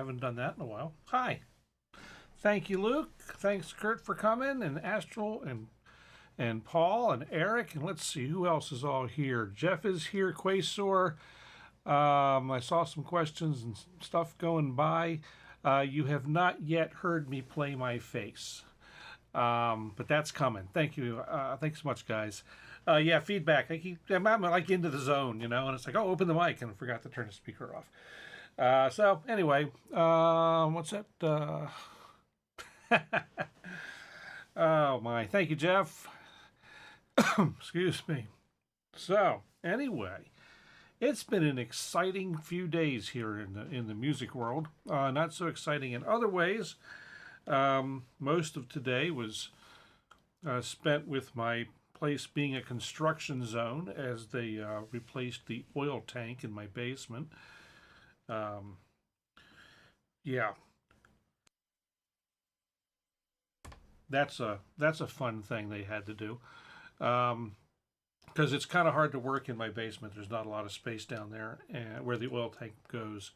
haven't done that in a while. Hi. Thank you, Luke. Thanks, Kurt, for coming, and Astral, and Paul, and Eric, and let's see who else is all here. Jeff is here. Quasor. I saw some questions and stuff going by. You have not yet heard me play my face, but that's coming. Thank you. Thanks so much, guys. Yeah, feedback. I'm like into the zone, you know, and it's like, oh, open the mic, and I forgot to turn the speaker off. So anyway, what's that? Oh my, thank you, Jeff. Excuse me. So anyway, it's been an exciting few days here in the music world. Not so exciting in other ways. Most of today was spent with my place being a construction zone as they replaced the oil tank in my basement. Yeah, that's a fun thing they had to do, because it's kind of hard to work in my basement. There's not a lot of space down there, and where the oil tank goes.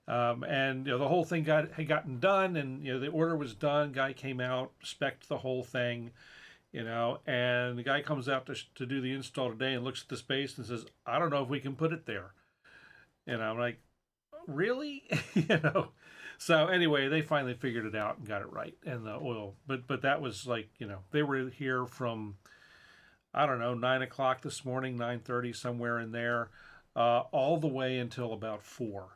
And you know, the whole thing had gotten done, and you know, the order was done. Guy came out, spec'd the whole thing, you know, and the guy comes out to do the install today and looks at the space and says, "I don't know if we can put it there." And I'm like, really? You know. So anyway, they finally figured it out and got it right, and the oil. But that was like, you know, they were here from, I don't know, 9 o'clock this morning, 9:30, somewhere in there, all the way until about 4,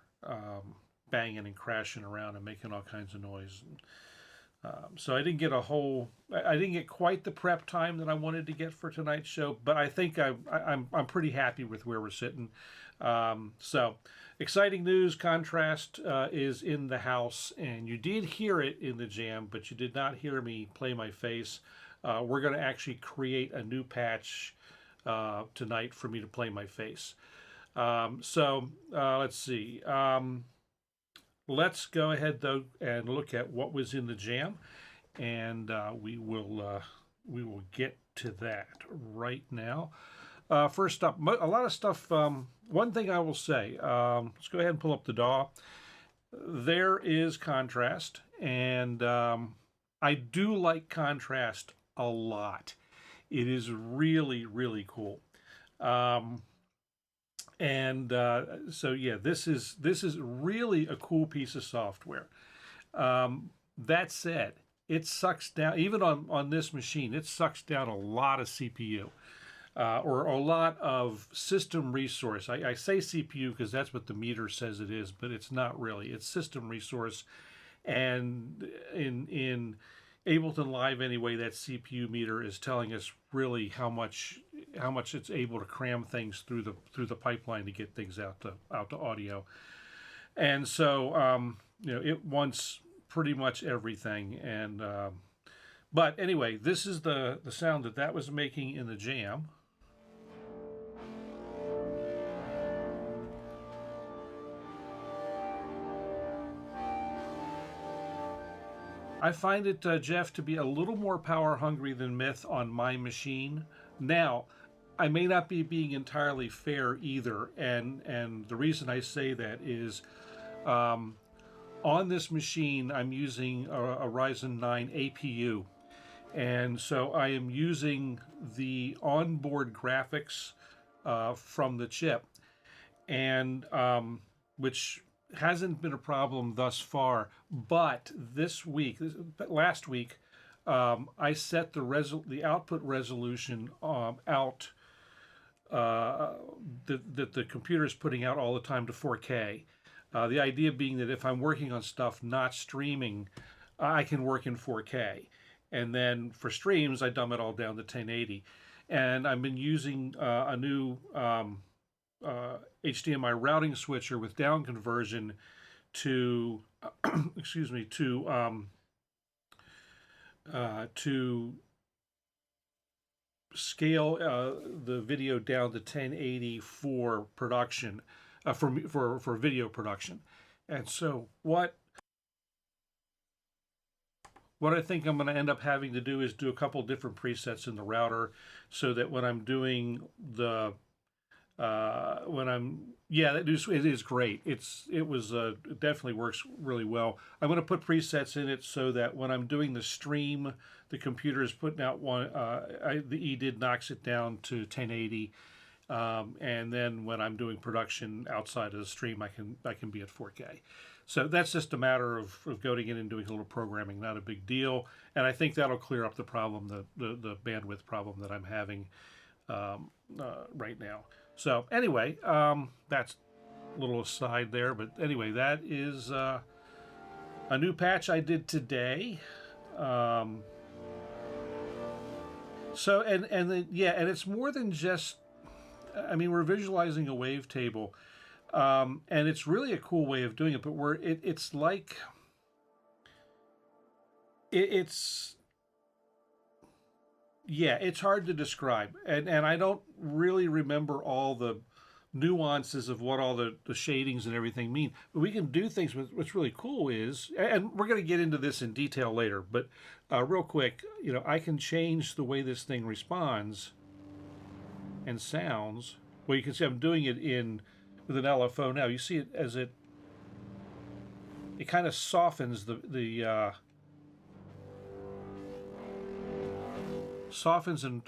banging and crashing around and making all kinds of noise. So I didn't get I didn't get quite the prep time that I wanted to get for tonight's show, but I think I'm pretty happy with where we're sitting. So exciting news, Kontrast is in the house, and you did hear it in the jam, but you did not hear me play my face. We're going to actually create a new patch tonight for me to play my face. So let's see. Let's go ahead though and look at what was in the jam, and we will get to that right now. First up, a lot of stuff. One thing I will say, let's go ahead and pull up the DAW. There is Kontrast, and I do like Kontrast a lot. It is really, really cool. So yeah, this is really a cool piece of software. That said, it sucks down, even on this machine, it sucks down a lot of CPU. Or a lot of system resource. I say CPU because that's what the meter says it is, but it's not really. It's system resource, and in Ableton Live anyway, that CPU meter is telling us really how much it's able to cram things through the pipeline to get things out to audio. And so you know, it wants pretty much everything. And but anyway, this is the sound that was making in the jam. I find it, Jeff, to be a little more power hungry than Myth on my machine. Now, I may not be being entirely fair either, and the reason I say that is, on this machine I'm using a Ryzen 9 APU, and so I am using the onboard graphics from the chip, and which hasn't been a problem thus far, but last week, I set the output resolution that the computer is putting out all the time to 4K. The idea being that if I'm working on stuff not streaming, I can work in 4K, and then for streams I dumb it all down to 1080. And I've been using a new HDMI routing switcher with down conversion to excuse me, to scale the video down to 1080 for production, for video production. And so what I think I'm going to end up having to do is do a couple different presets in the router, so that when I'm doing the when I'm, yeah, it is great. It definitely works really well. I'm going to put presets in it so that when I'm doing the stream, the computer is putting out the EDID knocks it down to 1080. And then when I'm doing production outside of the stream, I can be at 4K. So that's just a matter of going in and doing a little programming, not a big deal. And I think that'll clear up the problem, the bandwidth problem that I'm having right now. So anyway, that's a little aside there. But anyway, that is a new patch I did today. So and it's more than just. I mean, we're visualizing a wavetable, and it's really a cool way of doing it. But it's like it's hard to describe, and I don't really remember all the nuances of what all the shadings and everything mean. But we can do things. What's really cool is, and we're going to get into this in detail later. But real quick, I can change the way this thing responds and sounds. Well, you can see I'm doing it with an LFO now. You see it as it kind of softens softens and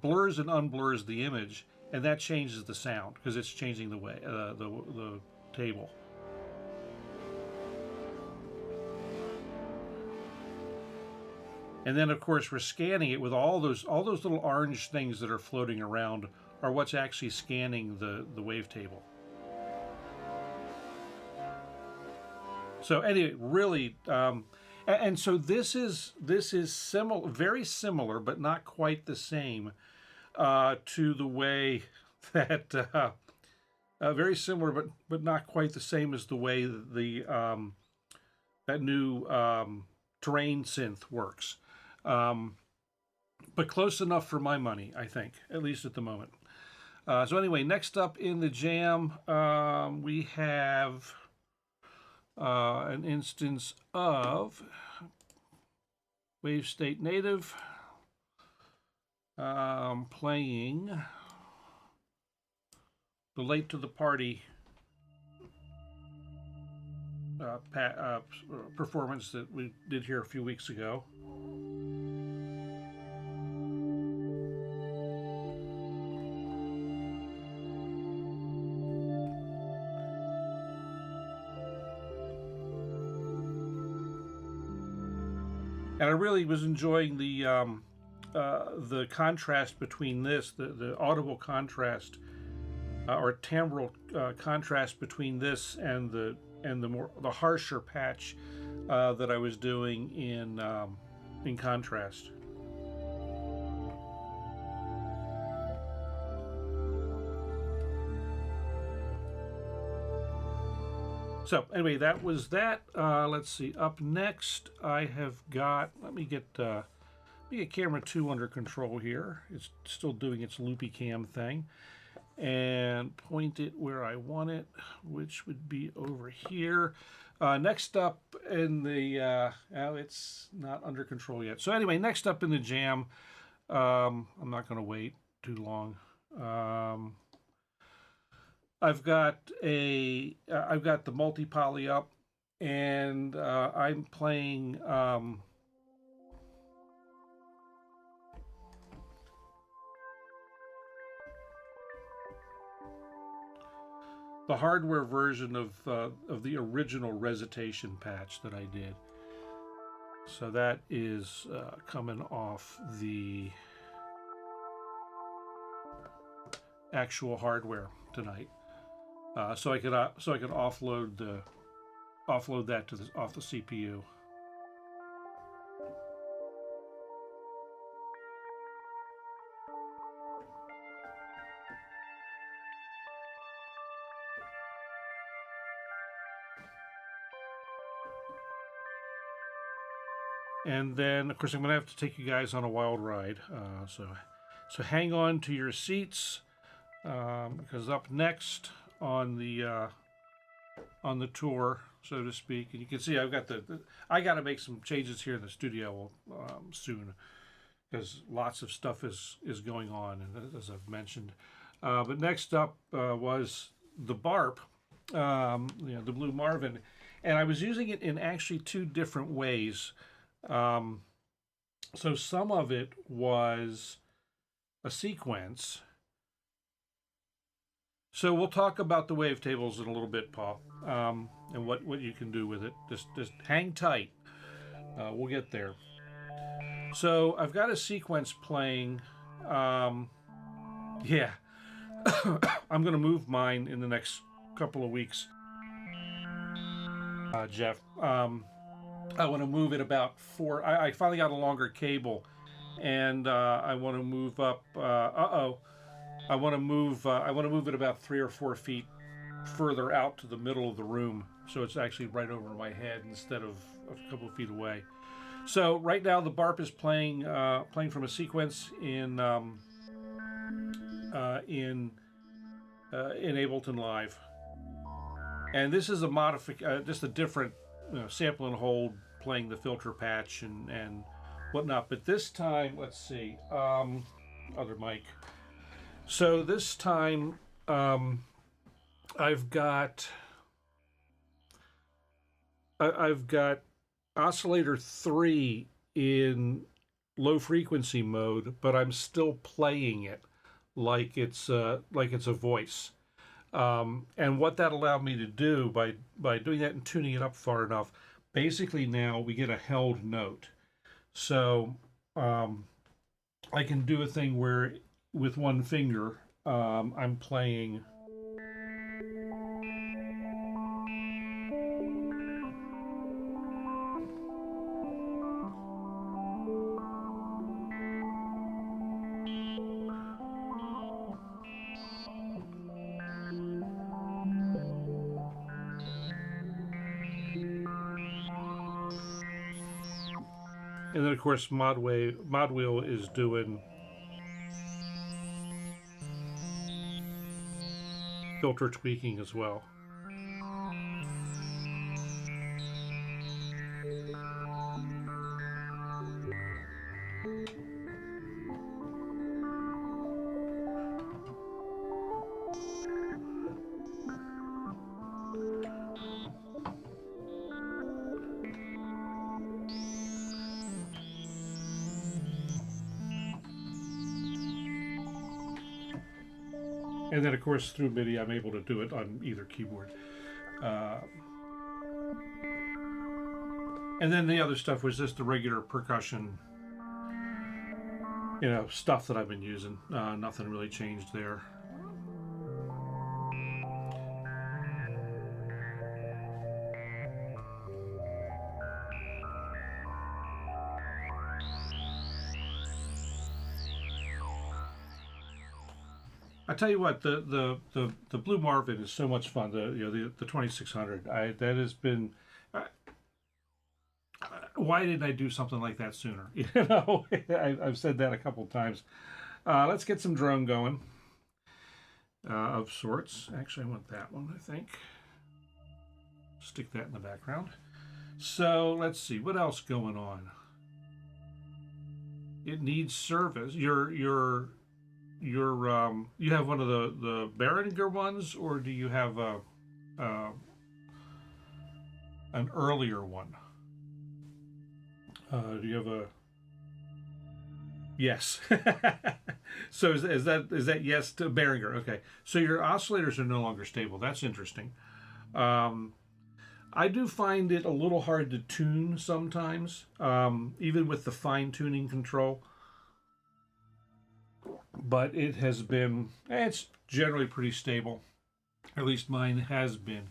blurs and unblurs the image, and that changes the sound because it's changing the way the table. And then, of course, we're scanning it with all those little orange things that are floating around are what's actually scanning the wavetable. So anyway, really, and so this is similar, very similar, but not quite the same to the way that very similar, but not quite the same as the way that that new terrain synth works. But close enough for my money, I think, at least at the moment. So anyway, next up in the jam, we have an instance of Wave State Native playing the Late to the Party performance that we did here a few weeks ago. And I really was enjoying the contrast between this, the audible contrast or timbral contrast between this and the harsher patch that I was doing in Contrast. So anyway, that was that. Let's see. Up next, I have got. Let me get camera 2 under control here. It's still doing its loopy cam thing, and point it where I want it, which would be over here. Next up in the it's not under control yet. So anyway, next up in the jam, I'm not going to wait too long. I've got the multi-poly up, and I'm playing the hardware version of the original recitation patch that I did. So that is coming off the actual hardware tonight. So I could offload that off the CPU. And then, of course, I'm going to have to take you guys on a wild ride. So hang on to your seats, because up next on the tour, so to speak, and you can see I've got I got to make some changes here in the studio soon, because lots of stuff is going on, and as I've mentioned. But next up was the BARP, the Blue Marvin, and I was using it in actually two different ways. So some of it was a sequence. So we'll talk about the wavetables in a little bit, Paul, and what you can do with it. Just hang tight. We'll get there. So I've got a sequence playing. Yeah, I'm going to move mine in the next couple of weeks, Jeff. I want to move it about 4. I finally got a longer cable, and I want to move up. I want to move. I want to move it about 3 or 4 feet further out to the middle of the room, so it's actually right over my head instead of a couple of feet away. So right now the BARP is playing from a sequence in Ableton Live, and this is a just a different sample and hold, playing the filter patch and whatnot. But this time, let's see, other mic. So this time, I've got oscillator 3 in low frequency mode, but I'm still playing it like it's a voice. And what that allowed me to do by doing that and tuning it up far enough, basically now we get a held note. So I can do a thing where with one finger I'm playing and then of course Mod Wheel is doing filter tweaking as well. And then, of course, through MIDI, I'm able to do it on either keyboard. And then the other stuff was just the regular percussion, stuff that I've been using. Nothing really changed there. I tell you what, the Blue Marvin is so much fun. The 2600. That has been. Why didn't I do something like that sooner? I've said that a couple times. Let's get some drone going, of sorts. Actually, I want that one. I think. Stick that in the background. So let's see what else going on. It needs service. You have one of the Behringer ones, or do you have an earlier one? Do you have a? Yes. So is that yes to Behringer? Okay. So your oscillators are no longer stable. That's interesting. I do find it a little hard to tune sometimes, even with the fine tuning control. But it has been, it's generally pretty stable. Or at least mine has been.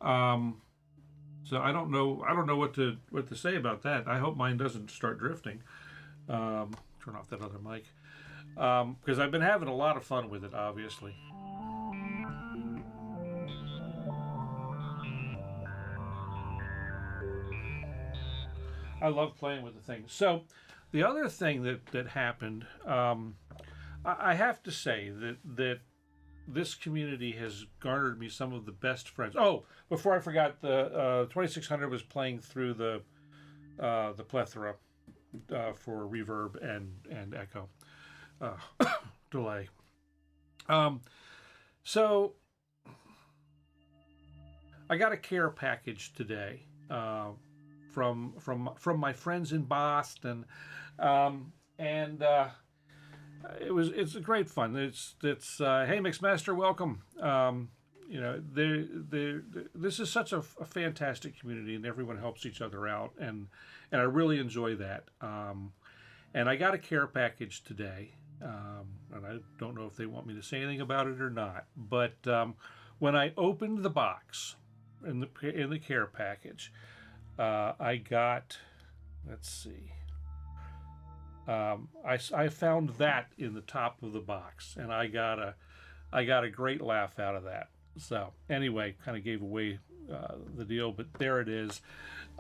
So I don't know what to say about that. I hope mine doesn't start drifting. Turn off that other mic. Because I've been having a lot of fun with it, obviously. I love playing with the thing. So the other thing that happened, I have to say that this community has garnered me some of the best friends. Oh, before I forgot, the 2600 was playing through the plethora, for reverb and echo delay. So I got a care package today from my friends in Boston, and it's a great fun. It's hey Mixmaster, welcome. You know, this is such a fantastic community, and everyone helps each other out, and I really enjoy that. And I the care package today, and I don't know if they want me to say anything about it or not. But when I opened the box in the care package, I got, let's see, I found that in the top of the box, and I got a great laugh out of that. So anyway, kind of gave away the deal, but there it is.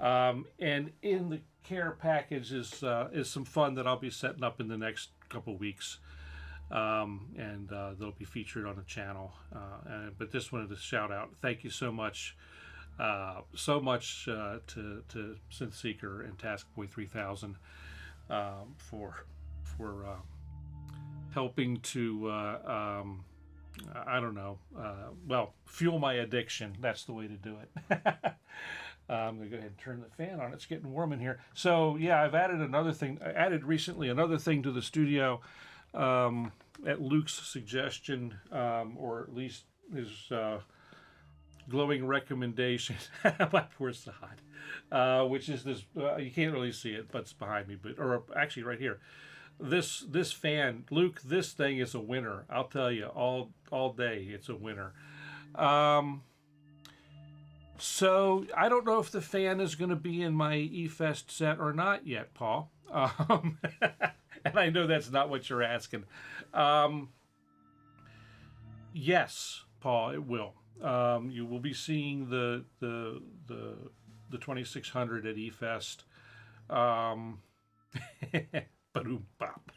And in the care package is some fun that I'll be setting up in the next couple weeks, and they'll be featured on the channel. But just wanted to shout out, thank you so much to SynthSeeker and Taskboy 3000 for helping to I don't know, well, fuel my addiction. That's the way to do it. I'm gonna go ahead and turn the fan on. It's getting warm in here. So yeah, I've added another thing. I added recently another thing to the studio at Luke's suggestion, or at least his glowing recommendation. My poor sod, which is this. You can't really see it, but it's behind me. But or actually right here. This fan, Luke, this thing is a winner. I'll tell you, all day it's a winner. So I don't know if the fan is going to be in my eFest set or not yet, Paul. And I know that's not what you're asking. Yes, Paul, it will. You will be seeing the 2600 at eFest. Ba-doom bop.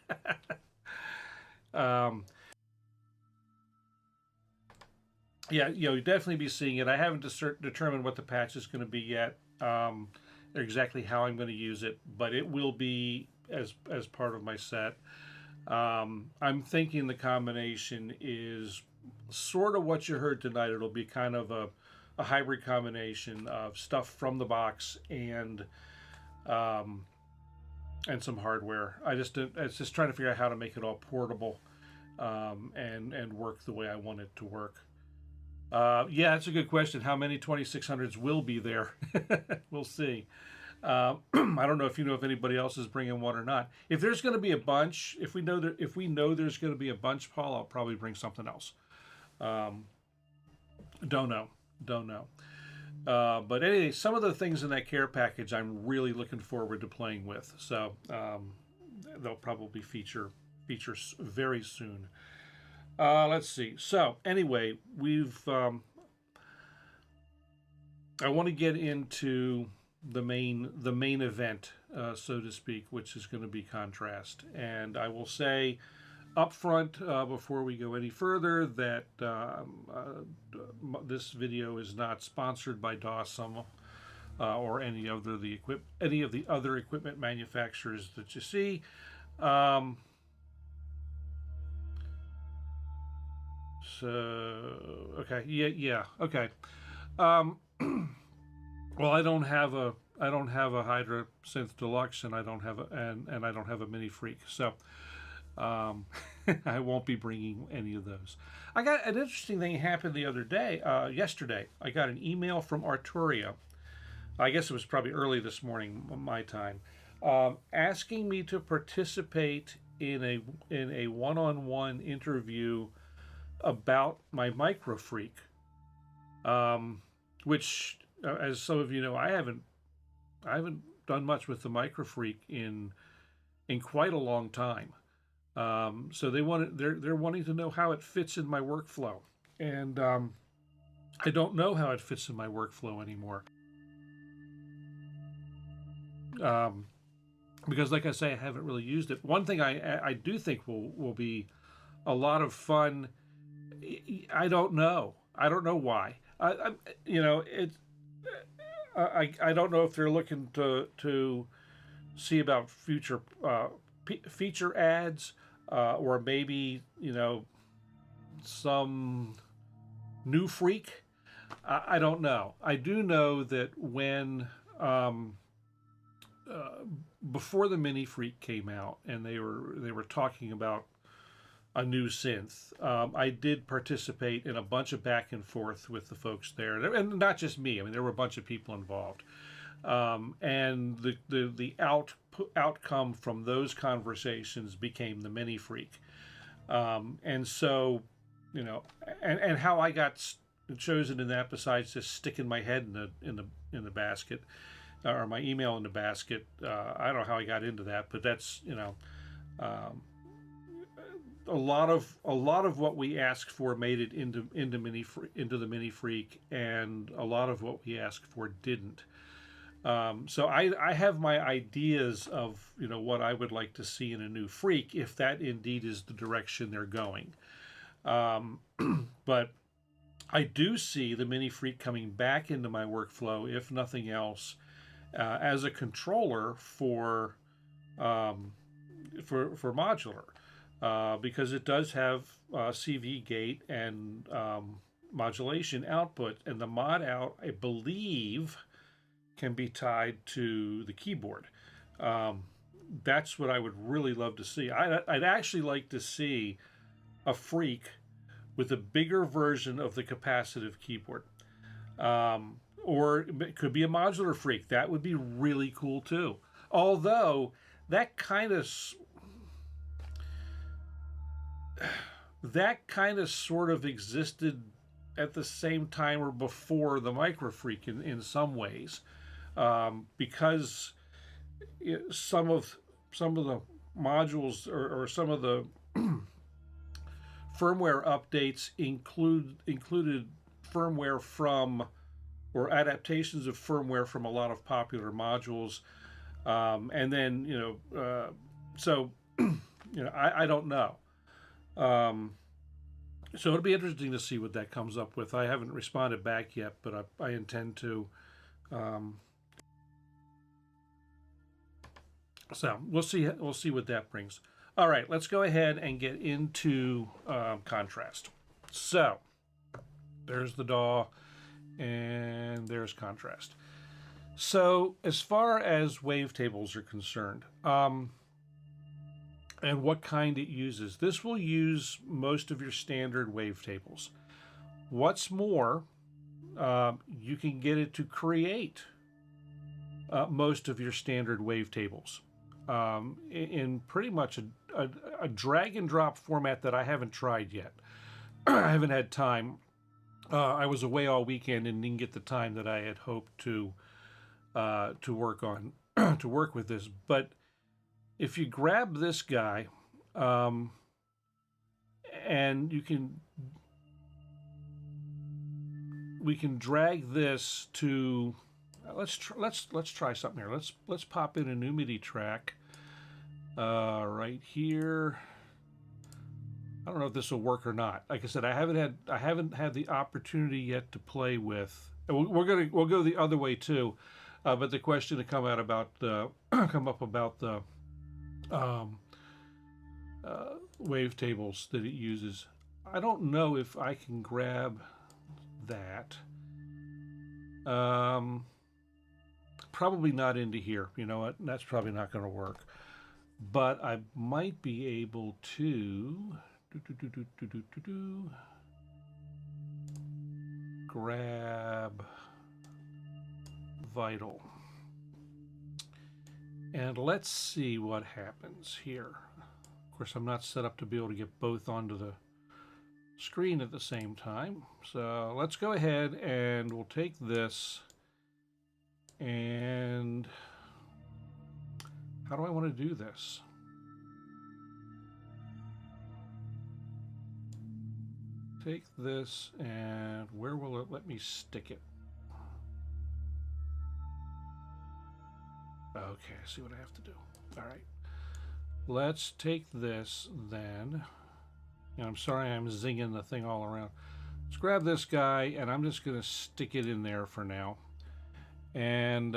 Yeah, you know, definitely be seeing it. I haven't determined what the patch is going to be yet, or exactly how I'm going to use it, but it will be as part of my set. I'm thinking the combination is sort of what you heard tonight. It'll be kind of a hybrid combination of stuff from the box and some hardware. It's just trying to figure out how to make it all portable and work the way I want it to work. Yeah, that's a good question. How many 2600s will be there? We'll see. I don't know if you know if anybody else is bringing one or not. If there's going to be a bunch, if we know there's going to be a bunch, Paul, I'll probably bring something else. Don't know. But anyway, some of the things in that care package I'm really looking forward to playing with. So they'll probably feature very soon. Let's see. So anyway, I want to get into the main event, so to speak, which is going to be Kontrast. And I will say up front, before we go any further, that this video is not sponsored by Dawesome or any of the other equipment manufacturers that you see. So okay, yeah, okay. Well, I don't have a Hydra Synth Deluxe, and I don't have a Mini Freak, so I won't be bringing any of those. I got an interesting thing happened the other day, yesterday. I got an email from Arturia. I guess it was probably early this morning, my time, asking me to participate in a one-on-one interview about my MicroFreak, which, as some of you know, I haven't done much with the MicroFreak in quite a long time. So they're wanting to know how it fits in my workflow, and I don't know how it fits in my workflow anymore. Because, like I say, I haven't really used it. One thing I do think will be a lot of fun. I don't know why. I don't know if they're looking to see about future feature ads, or maybe, you know, some new freak. I don't know. I do know that when before the Mini Freak came out, and they were talking about a new synth, I did participate in a bunch of back and forth with the folks there, and not just me. I mean, there were a bunch of people involved, and the outcome from those conversations became the Mini Freak, and so, you know, and how I got chosen in that, besides just sticking my head in the basket, or my email in the basket. I don't know how I got into that, but that's, you know, a lot of what we asked for made it into the Mini Freak, and a lot of what we asked for didn't. So I have my ideas of, you know, what I would like to see in a new Freak, if that indeed is the direction they're going. But I do see the Mini Freak coming back into my workflow, if nothing else, as a controller for modular, because it does have CV gate and modulation output, and the mod out, I believe, can be tied to the keyboard. That's what I would really love to see. I'd actually like to see a Freak with a bigger version of the capacitive keyboard. Or it could be a modular Freak. That would be really cool too. Although that kind of sort of existed at the same time or before the MicroFreak in some ways, because some of the modules, or some of the firmware updates included firmware from, or adaptations of firmware from, a lot of popular modules, and then, you know, so you know, I don't know. So it'll be interesting to see what that comes up with. I haven't responded back yet, but I intend to. So we'll see what that brings. All right, let's go ahead and get into contrast. So there's the DAW, and there's contrast. So as far as wavetables are concerned, and what kind it uses, this will use most of your standard wavetables. What's more, you can get it to create most of your standard wavetables in pretty much a drag and drop format that I haven't tried yet. I haven't had time. I was away all weekend and didn't get the time that I had hoped to work on to work with this. But if you grab this guy, and we can drag this to, let's try something here. Let's pop in a new MIDI track right here. I don't know if this will work or not. Like I said, I haven't had the opportunity yet to play with. We'll go the other way too, but the question to come up about the wavetables that it uses. I don't know if I can grab that. Probably not into here. You know what? That's probably not going to work. But I might be able to grab Vital. And let's see what happens here. Of course, I'm not set up to be able to get both onto the screen at the same time. So let's go ahead and we'll take this, and how do I want to do this? Take this, and where will it let me stick it? Okay, I see what I have to do. All right. Let's take this then. And I'm sorry I'm zinging the thing all around. Let's grab this guy, and I'm just going to stick it in there for now. And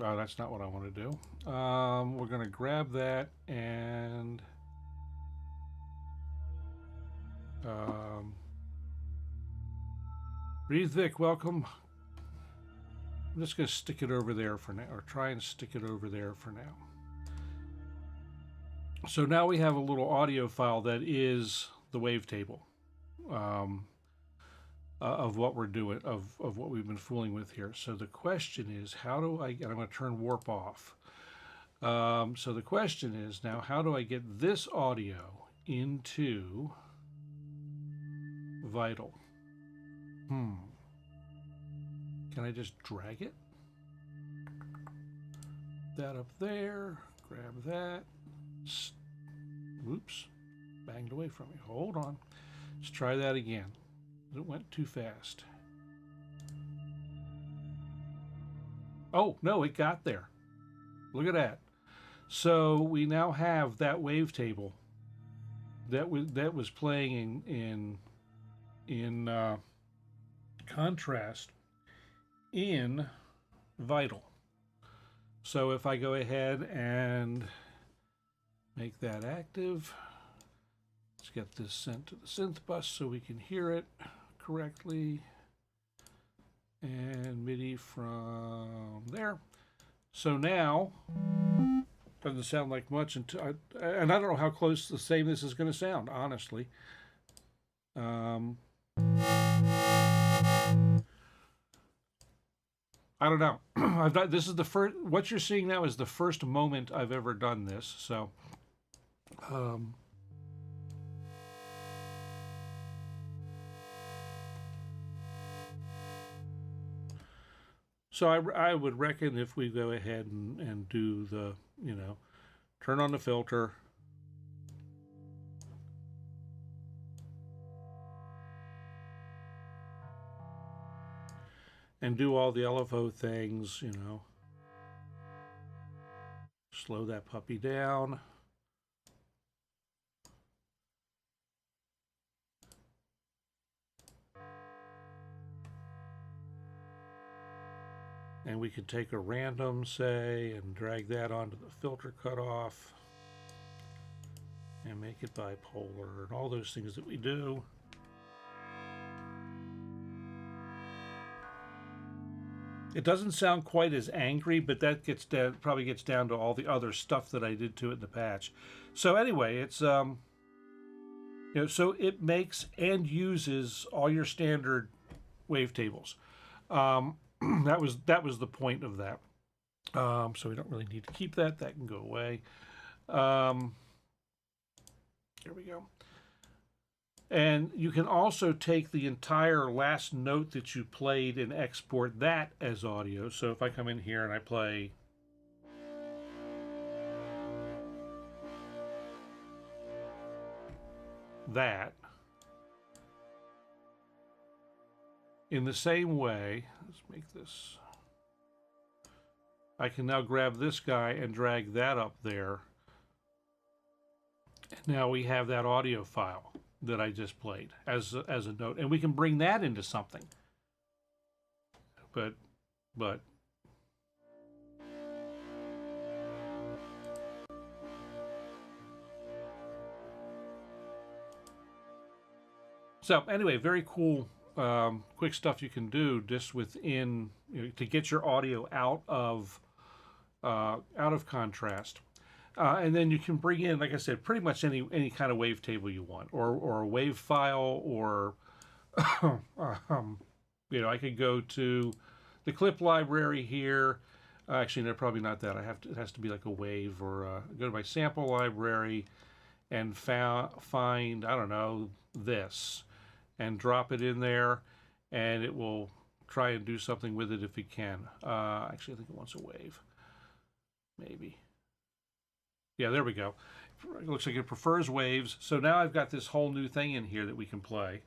Oh, that's not what I want to do. We're going to grab that and Breathe Vic, welcome. I'm just going to stick it over there for now, or try and stick it over there for now. So now we have a little audio file that is the wavetable of what we're doing, of what we've been fooling with here. So the question is, how do I, and I'm going to turn warp off. So the question is now, how do I get this audio into Vital? Can I just drag it? That up there, grab that. Oops, banged away from me. Hold on. Let's try that again. It went too fast. Oh, no, it got there. Look at that. So we now have that wavetable that was playing in contrast in Vital. So if I go ahead and make that active, let's get this sent to the synth bus so we can hear it correctly, and MIDI from there. So now, doesn't sound like much until and I don't know how close the same this is going to sound, honestly. I don't know. I've done, this is the first, what you're seeing now is the first moment I've ever done this. So, I would reckon if we go ahead and do the, you know, turn on the filter, and do all the LFO things, you know, slow that puppy down. And we could take a random, say, and drag that onto the filter cutoff and make it bipolar and all those things that we do. It doesn't sound quite as angry, but that gets down, probably gets down to all the other stuff that I did to it in the patch. So anyway, it's you know, so it makes and uses all your standard wavetables. That was the point of that. So we don't really need to keep that. That can go away. There we go. And you can also take the entire last note that you played and export that as audio. So if I come in here and I play that, in the same way, let's make this, I can now grab this guy and drag that up there. And now we have that audio file that I just played as a note, and we can bring that into something. But so anyway, very cool, quick stuff you can do just within, you know, to get your audio out of contrast. And then you can bring in, like I said, pretty much any kind of wavetable you want, or a wave file, or you know, I could go to the clip library here. Actually, no, probably not that. It has to be like a wave, or go to my sample library and find, I don't know, this, and drop it in there, and it will try and do something with it if it can. Actually, I think it wants a wave, maybe. Yeah, there we go. It looks like it prefers waves. So now I've got this whole new thing in here that we can play.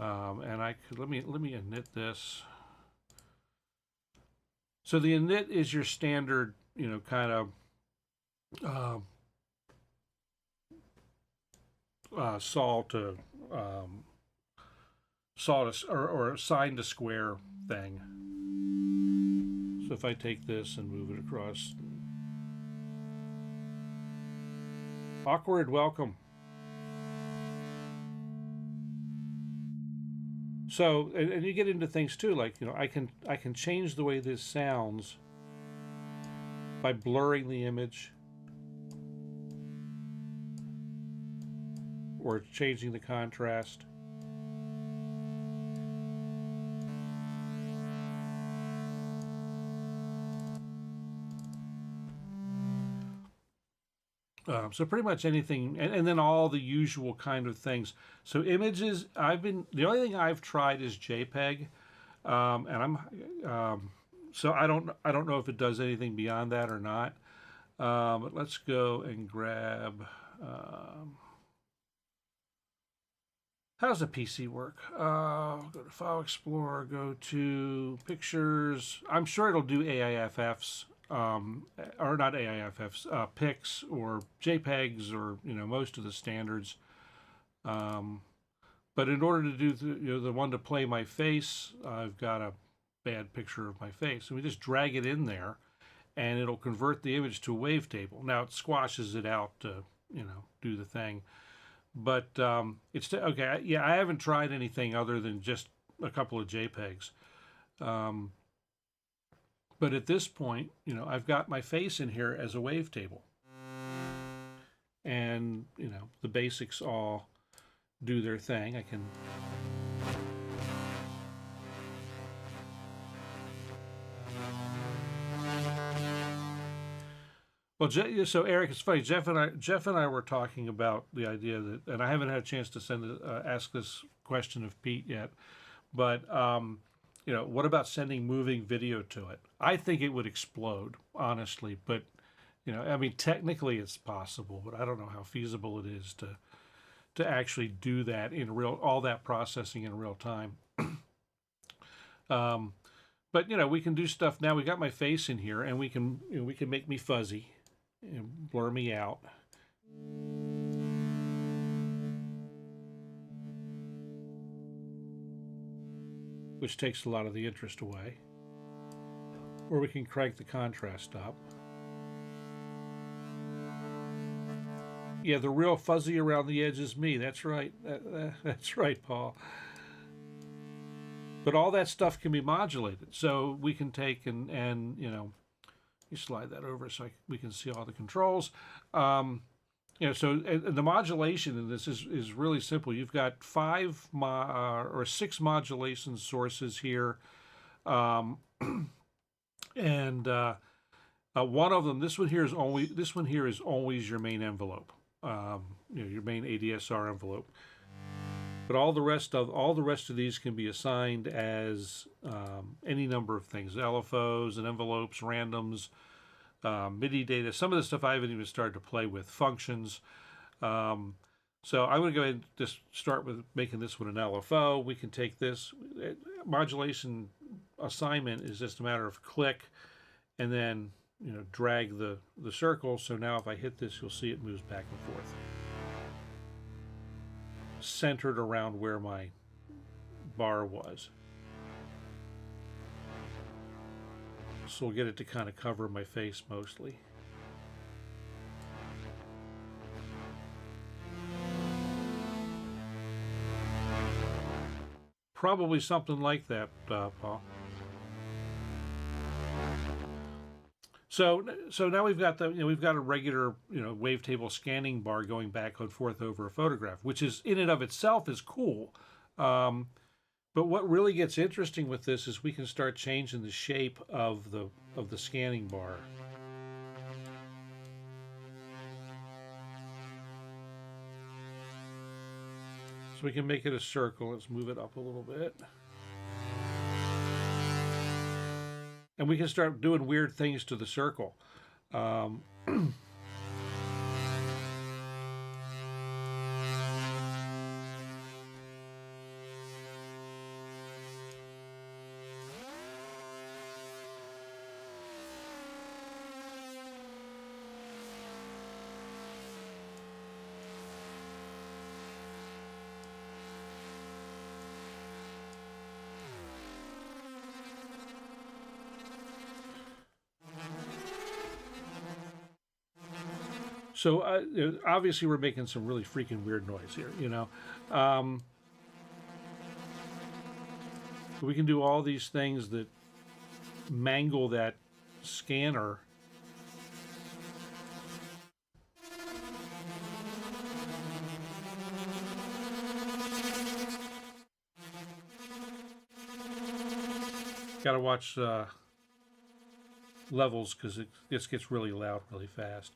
And I could, let me init this. So the init is your standard, you know, kind of saw to or sine to square thing. So if I take this and move it across, awkward welcome. So, and you get into things too, like, you know, I can change the way this sounds by blurring the image or changing the contrast. So pretty much anything, and then all the usual kind of things. So images, the only thing I've tried is JPEG, and so I don't know if it does anything beyond that or not. But let's go and grab. How does a PC work? Go to File Explorer, go to Pictures. I'm sure it'll do AIFFs. Or not AIFFs, PICs or JPEGs, or, you know, most of the standards. But in order to do the one to play my face, I've got a bad picture of my face. So we just drag it in there, and it'll convert the image to a wavetable. Now it squashes it out to, you know, do the thing. But it's okay. Yeah, I haven't tried anything other than just a couple of JPEGs. But at this point, you know, I've got my face in here as a wavetable. And, you know, the basics all do their thing. I can... Well, so Eric, it's funny. Jeff and I were talking about the idea that, and I haven't had a chance to ask this question of Pete yet, but you know, what about sending moving video to it? I think it would explode, honestly. But, you know, I mean, technically it's possible, but I don't know how feasible it is to actually do that in all that processing in real time. But, you know, we can do stuff now. We got my face in here, and we can make me fuzzy and blur me out. Which takes a lot of the interest away. Or we can crank the contrast up. Yeah, the real fuzzy around the edge is me. That's right. That's right, Paul. But all that stuff can be modulated. So we can take and you know, you slide that over so we can see all the controls. You know, so the modulation in this is really simple. You've got 5 or 6 modulation sources here, and one of them, this one here is always your main envelope, you know, your main ADSR envelope. But all the rest of these can be assigned as any number of things: LFOs and envelopes, randoms, MIDI data. Some of the stuff I haven't even started to play with, functions. So I'm going to go ahead and just start with making this one an LFO. We can take this. Modulation assignment is just a matter of click and then, you know, drag the circle. So now if I hit this, you'll see it moves back and forth, centered around where my bar was. So we'll get it to kind of cover my face mostly. Probably something like that, Paul. So now we've got we've got a regular, you know, wavetable scanning bar going back and forth over a photograph, which is in and of itself is cool. But what really gets interesting with this is we can start changing the shape of the scanning bar. So we can make it a circle. Let's move it up a little bit. And we can start doing weird things to the circle. So obviously we're making some really freaking weird noise here, you know. We can do all these things that mangle that scanner. Got to watch levels because it just gets really loud really fast.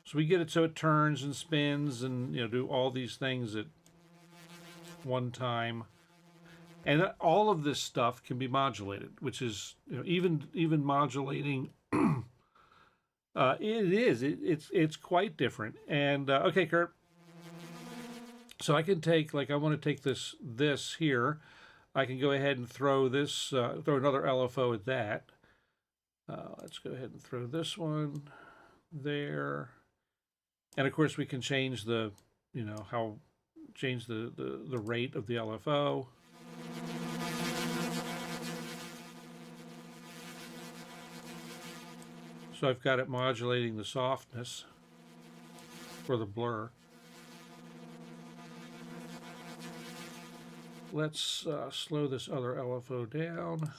So we get it so it turns and spins and, you know, do all these things at one time. And all of this stuff can be modulated, which is, you know, even modulating. It's quite different. And okay, Kurt. So I can take, like, I want to take this here. I can go ahead and throw this, throw another LFO at that. Let's go ahead and throw this one there. And of course we can change the, you know, change the rate of the LFO. So I've got it modulating the softness for the blur. Let's slow this other LFO down.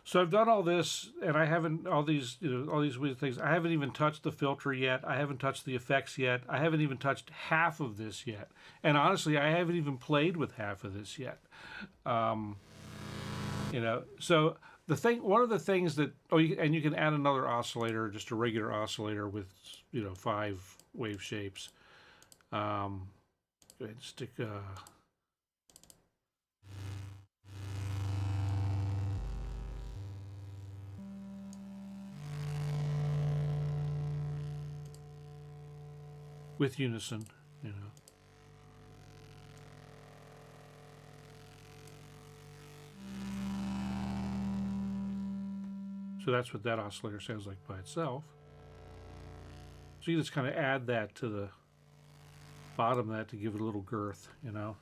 So I've done all this, and I haven't, all these weird things. I haven't even touched the filter yet. I haven't touched the effects yet. I haven't even touched half of this yet. And honestly, I haven't even played with half of this yet. You know, so one of the things that, and you can add another oscillator, just a regular oscillator with, you know, 5 wave shapes. Go ahead and stick, with unison, you know. So that's what that oscillator sounds like by itself. So you just kind of add that to the bottom of that to give it a little girth, you know.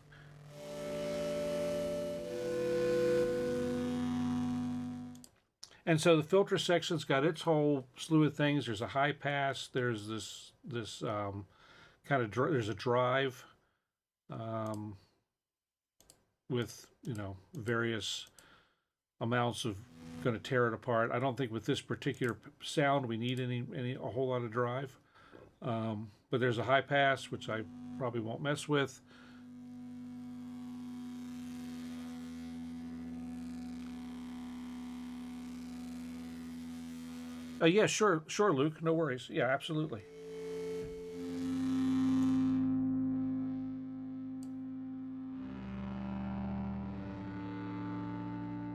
And so the filter section's got its whole slew of things. There's a high pass. There's this kind of there's a drive with, you know, various amounts of going to tear it apart. I don't think with this particular sound we need a whole lot of drive. But there's a high pass, which I probably won't mess with. Yeah, sure, Luke. No worries. Yeah, absolutely.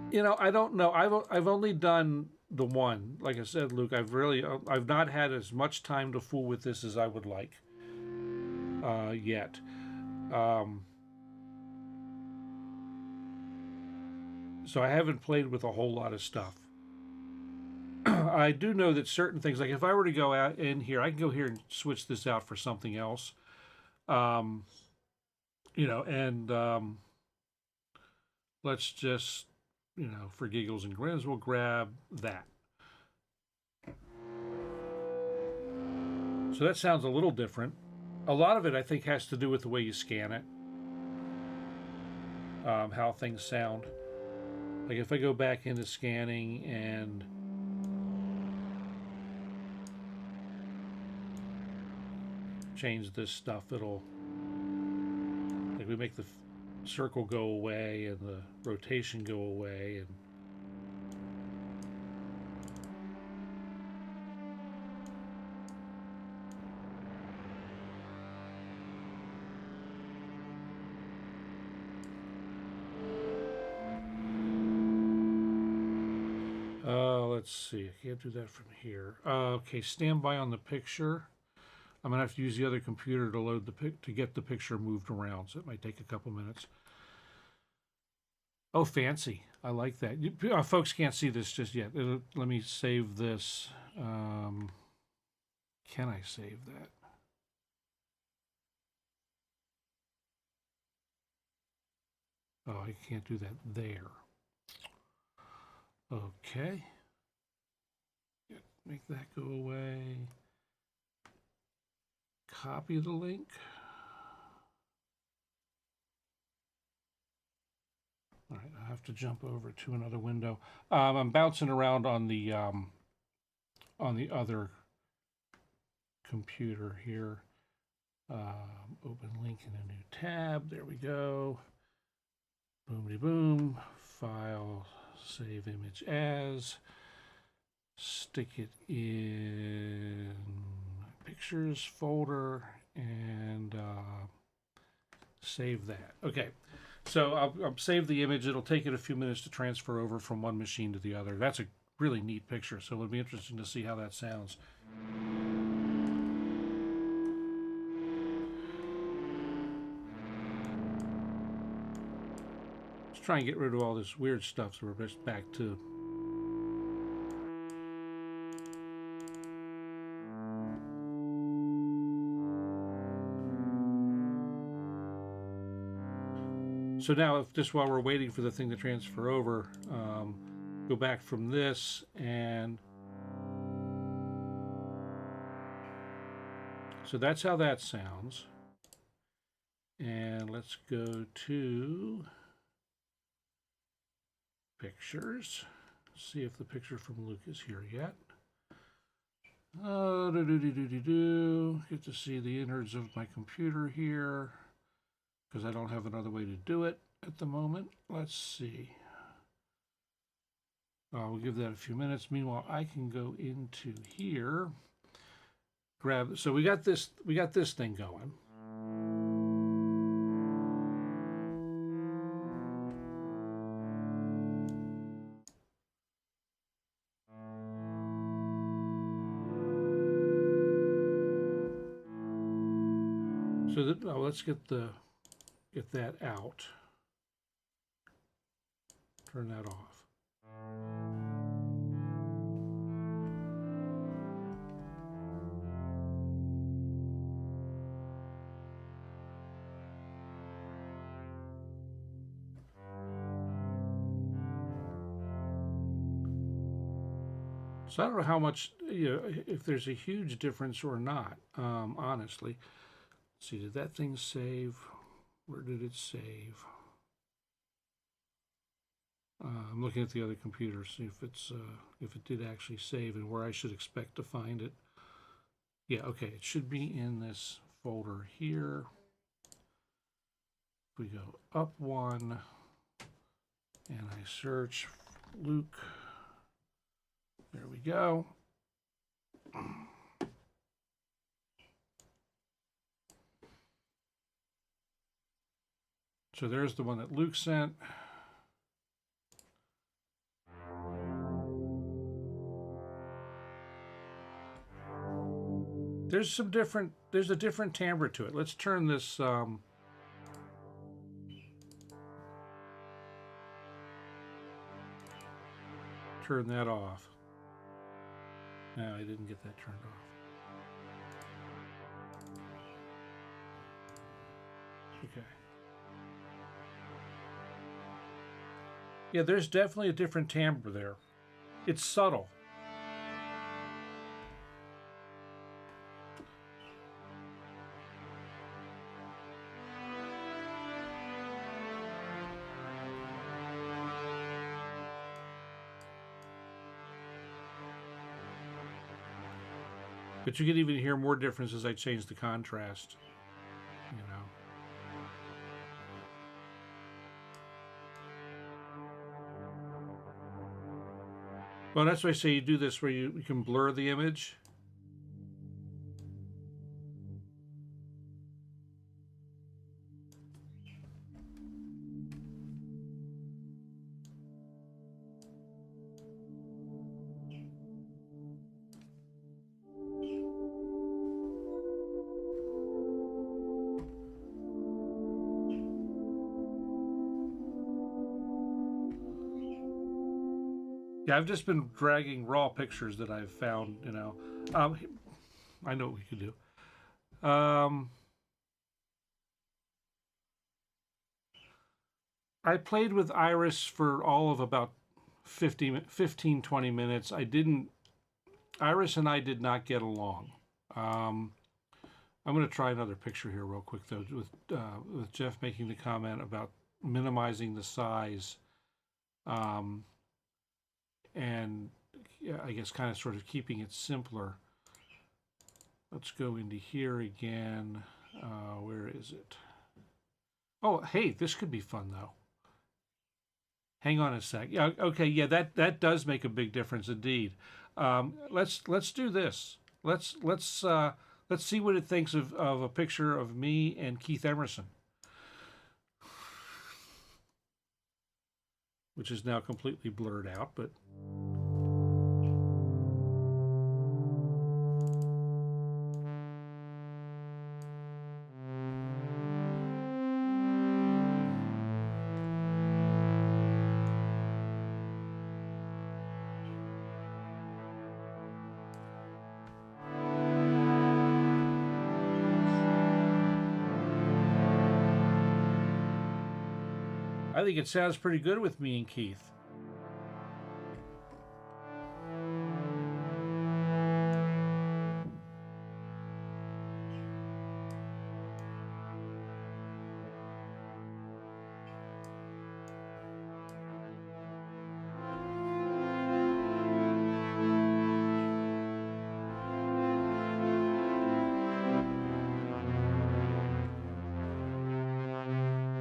You know, I don't know. I've only done the one. Like I said, Luke, I've not had as much time to fool with this as I would like yet. So I haven't played with a whole lot of stuff. I do know that certain things, like if I were to go out in here, I can go here and switch this out for something else. You know, and let's just, you know, for giggles and grins, we'll grab that. So that sounds a little different. A lot of it, I think, has to do with the way you scan it, how things sound. Like if I go back into scanning and change this stuff, it'll, like we make the circle go away and the rotation go away, and let's see, I can't do that from here. Okay, stand by on the picture. I'm gonna have to use the other computer to load the to get the picture moved around, so it might take a couple minutes. Oh, fancy! I like that. Folks can't see this just yet. Let me save this. Can I save that? Oh, I can't do that there. Okay. Make that go away. Copy the link. All right, I have to jump over to another window. I'm bouncing around on the other computer here. Open link in a new tab. There we go. Boomity boom. File. Save image as. Stick it in pictures folder and save that. Okay, so I'll save the image. It'll take it a few minutes to transfer over from one machine to the other. That's a really neat picture, so it'll be interesting to see how that sounds. Let's try and get rid of all this weird stuff so we're just back to So now, if just while we're waiting for the thing to transfer over, go back from this and so that's how that sounds. And let's go to pictures. See if the picture from Luke is here yet. Get to see the innards of my computer here, because I don't have another way to do it at the moment. Let's see. We'll give that a few minutes. Meanwhile, I can go into here, grab. So we got this thing going. So that, let's get that out. Turn that off. So I don't know how much, if there's a huge difference or not, honestly. Let's see, did that thing save? Where did it save? I'm looking at the other computer, see if it did actually save and where I should expect to find it. Yeah, okay, it should be in this folder here. We go up one, and I search Luke. There we go. So there's the one that Luke sent. There's a different timbre to it. Let's turn this, turn that off. No, I didn't get that turned off. Okay. Yeah, there's definitely a different timbre there. It's subtle. But you can even hear more difference as I change the contrast, you know. Well, that's why I say you do this where you can blur the image. Yeah, I've just been dragging raw pictures that I've found, you know. I know what we could do. I played with Iris for all of about 15, 20 minutes. Iris and I did not get along. I'm going to try another picture here real quick, though, with Jeff making the comment about minimizing the size. And yeah, I guess kind of sort of keeping it simpler. Let's go into here again. Where is it? Oh, hey, this could be fun though. Hang on a sec. Yeah, okay, yeah, that does make a big difference indeed. Let's do this. Let's see what it thinks of a picture of me and Keith Emerson, which is now completely blurred out, but. I think it sounds pretty good with me and Keith.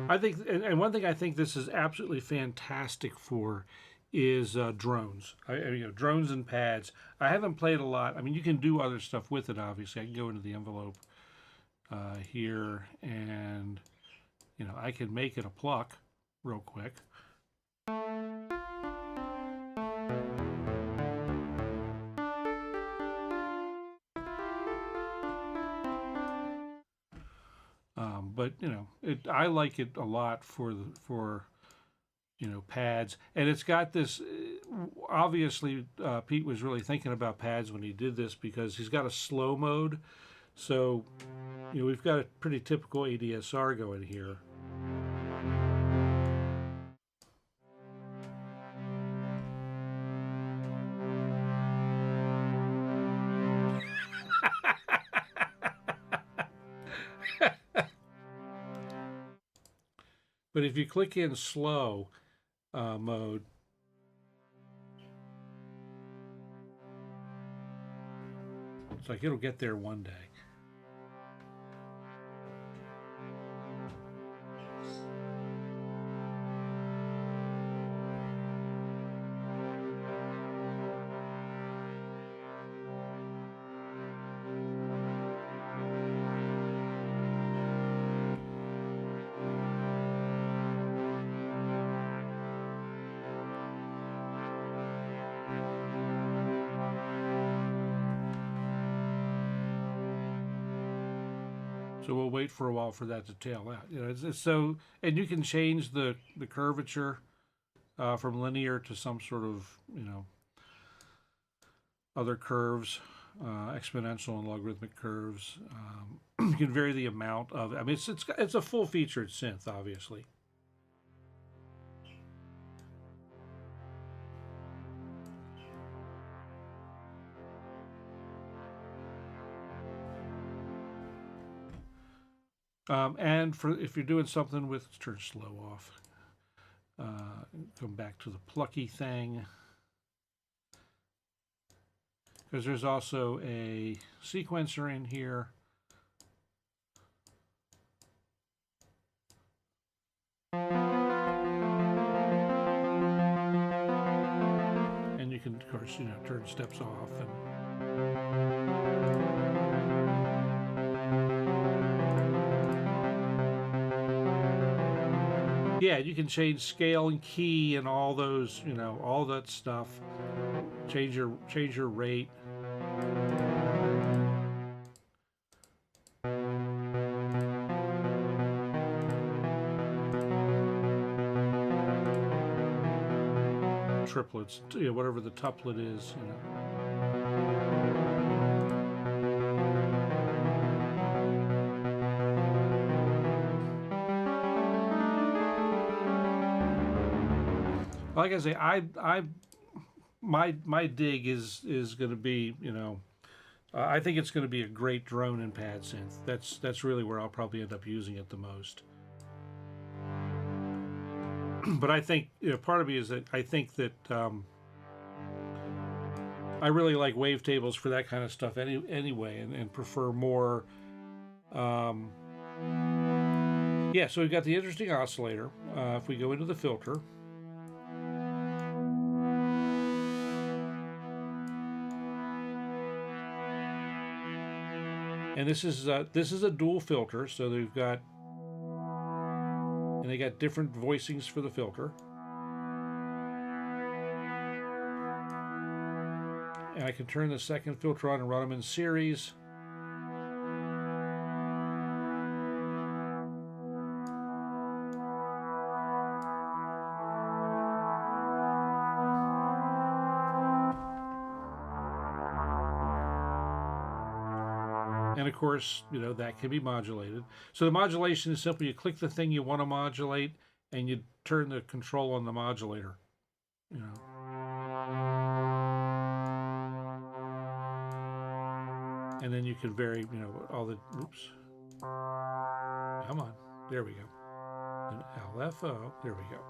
I think, and one thing I think this is absolutely fantastic for is drones. Drones and pads. I haven't played a lot. I mean, you can do other stuff with it, obviously. I can go into the envelope here, and, I can make it a pluck real quick. But I like it a lot for pads, and it's got this. Obviously, Pete was really thinking about pads when he did this because he's got a slow mode. So, we've got a pretty typical ADSR going here. But if you click in slow mode, it's like it'll get there one day. So we'll wait for a while for that to tail out. It's so, and you can change the curvature from linear to some sort of other curves, exponential and logarithmic curves. You can vary the amount of. I mean, it's a full-featured synth, obviously. And if you're doing something with, let's turn slow off, come back to the plucky thing, because there's also a sequencer in here. And you can, of course, turn steps off. And yeah, you can change scale and key and all those, all that stuff. Change your rate. Triplets, whatever the tuplet is, Like I say, my dig is going to be, I think it's going to be a great drone and pad synth. That's really where I'll probably end up using it the most. But I think, part of me is that I think that I really like wavetables for that kind of stuff anyway, and prefer more. Yeah, so we've got the interesting oscillator. If we go into the filter, and this is a dual filter, so they've got. And they got different voicings for the filter. And I can turn the second filter on and run them in series. And of course, that can be modulated. So the modulation is simple. You click the thing you want to modulate, and you turn the control on the modulator. And then you can vary, all the, oops. Come on, there we go. And LFO, there we go.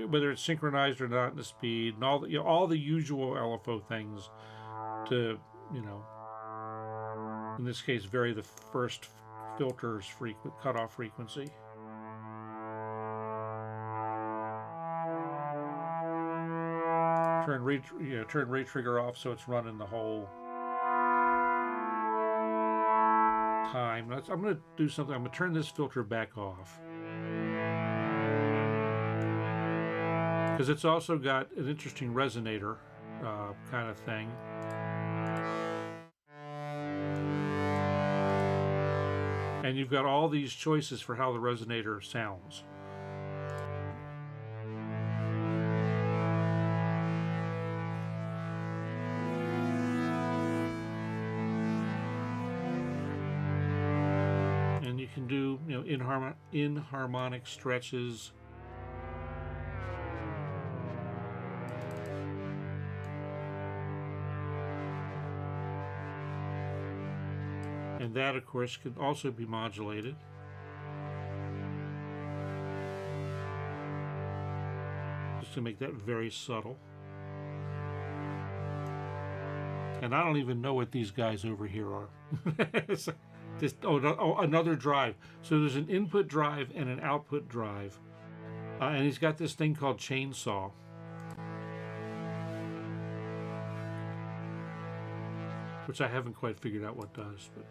Whether it's synchronized or not in the speed, and all the usual LFO things to, in this case, vary the first filter's cutoff frequency. Turn rate trigger off so it's running the whole time. I'm going to do something. I'm going to turn this filter back off. Because it's also got an interesting resonator kind of thing. And you've got all these choices for how the resonator sounds. And you can do, inharmonic stretches. And that, of course, can also be modulated. Just to make that very subtle. And I don't even know what these guys over here are. Another drive. So there's an input drive and an output drive. And he's got this thing called chainsaw. Which I haven't quite figured out what does, but.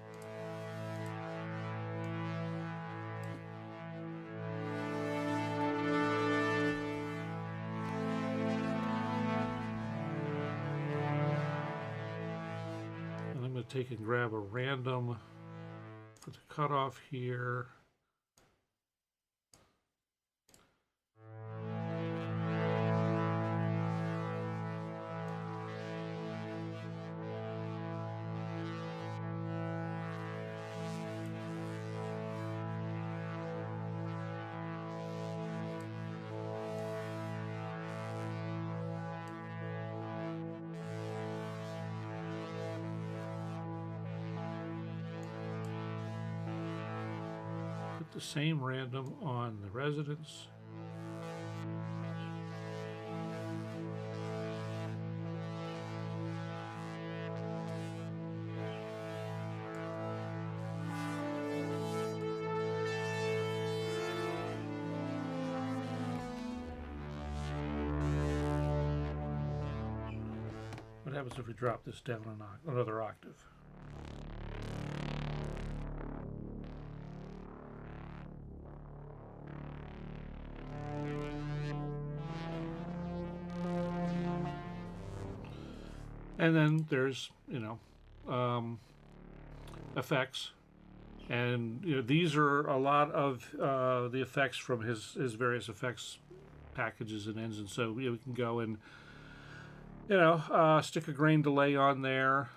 And I'm going to take and grab a random for the cutoff here. The same random on the resonance. What happens if we drop this down another octave? And then there's, you know, effects. And you know, these are a lot of the effects from his various effects packages and engines. So you know, we can go and, you know, stick a grain delay on there.